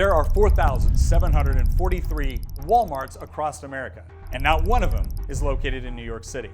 There are 4,743 Walmarts across America, and not one of them is located in New York City.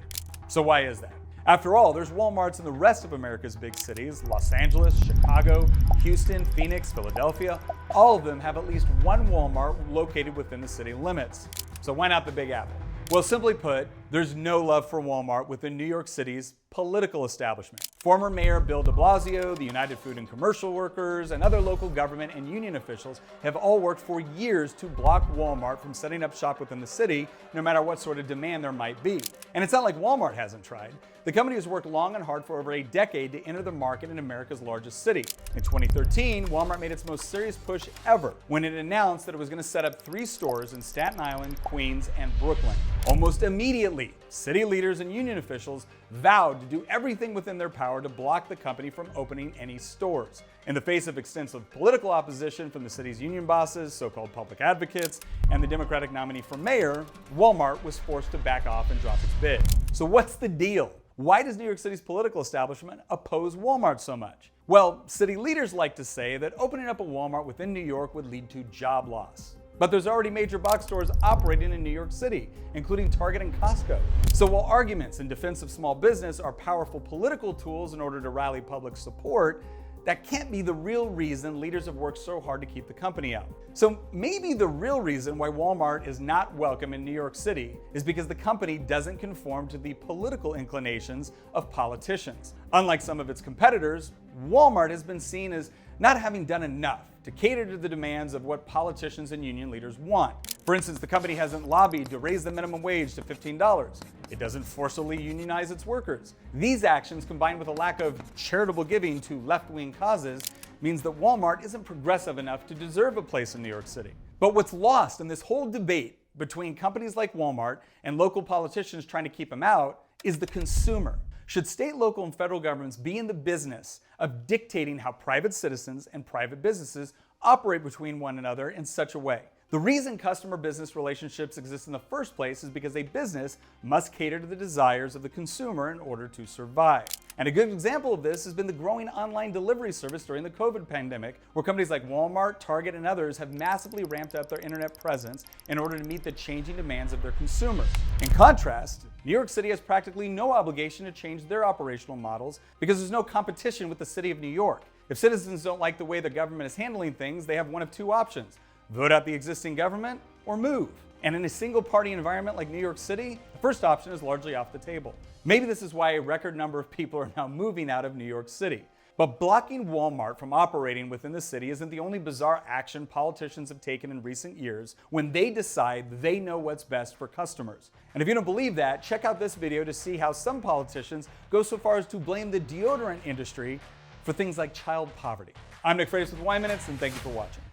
So why is that? After all, there's Walmarts in the rest of America's big cities: Los Angeles, Chicago, Houston, Phoenix, Philadelphia. All of them have at least one Walmart located within the city limits. So why not the Big Apple? Well, simply put, there's no love for Walmart within New York City's political establishment. Former Mayor Bill de Blasio, the United Food and Commercial Workers, and other local government and union officials have all worked for years to block Walmart from setting up shop within the city, no matter what sort of demand there might be. And it's not like Walmart hasn't tried. The company has worked long and hard for over a decade to enter the market in America's largest city. In 2013, Walmart made its most serious push ever when it announced that it was going to set up 3 stores in Staten Island, Queens, and Brooklyn. Almost immediately, city leaders and union officials vowed to do everything within their power to block the company from opening any stores. In the face of extensive political opposition from the city's union bosses, so-called public advocates, and the Democratic nominee for mayor, Walmart was forced to back off and drop its bid. So what's the deal? Why does New York City's political establishment oppose Walmart so much? Well, city leaders like to say that opening up a Walmart within New York would lead to job loss. But there's already major box stores operating in New York City, including Target and Costco. So while arguments in defense of small business are powerful political tools in order to rally public support, that can't be the real reason leaders have worked so hard to keep the company out. So maybe the real reason why Walmart is not welcome in New York City is because the company doesn't conform to the political inclinations of politicians. Unlike some of its competitors, Walmart has been seen as not having done enough to cater to the demands of what politicians and union leaders want. For instance, the company hasn't lobbied to raise the minimum wage to $15. It doesn't forcibly unionize its workers. These actions, combined with a lack of charitable giving to left-wing causes, means that Walmart isn't progressive enough to deserve a place in New York City. But what's lost in this whole debate between companies like Walmart and local politicians trying to keep them out is the consumer. Should state, local, and federal governments be in the business of dictating how private citizens and private businesses operate between one another in such a way? The reason customer-business relationships exist in the first place is because a business must cater to the desires of the consumer in order to survive. And a good example of this has been the growing online delivery service during the COVID pandemic, where companies like Walmart, Target, and others have massively ramped up their internet presence in order to meet the changing demands of their consumers. In contrast, New York City has practically no obligation to change their operational models because there's no competition with the city of New York. If citizens don't like the way the government is handling things, they have one of 2 options: vote out the existing government or move. And in a single-party environment like New York City, the first option is largely off the table. Maybe this is why a record number of people are now moving out of New York City. But blocking Walmart from operating within the city isn't the only bizarre action politicians have taken in recent years when they decide they know what's best for customers. And if you don't believe that, check out this video to see how some politicians go so far as to blame the deodorant industry for things like child poverty. I'm Nick Freitas with Wine Minutes, and thank you for watching.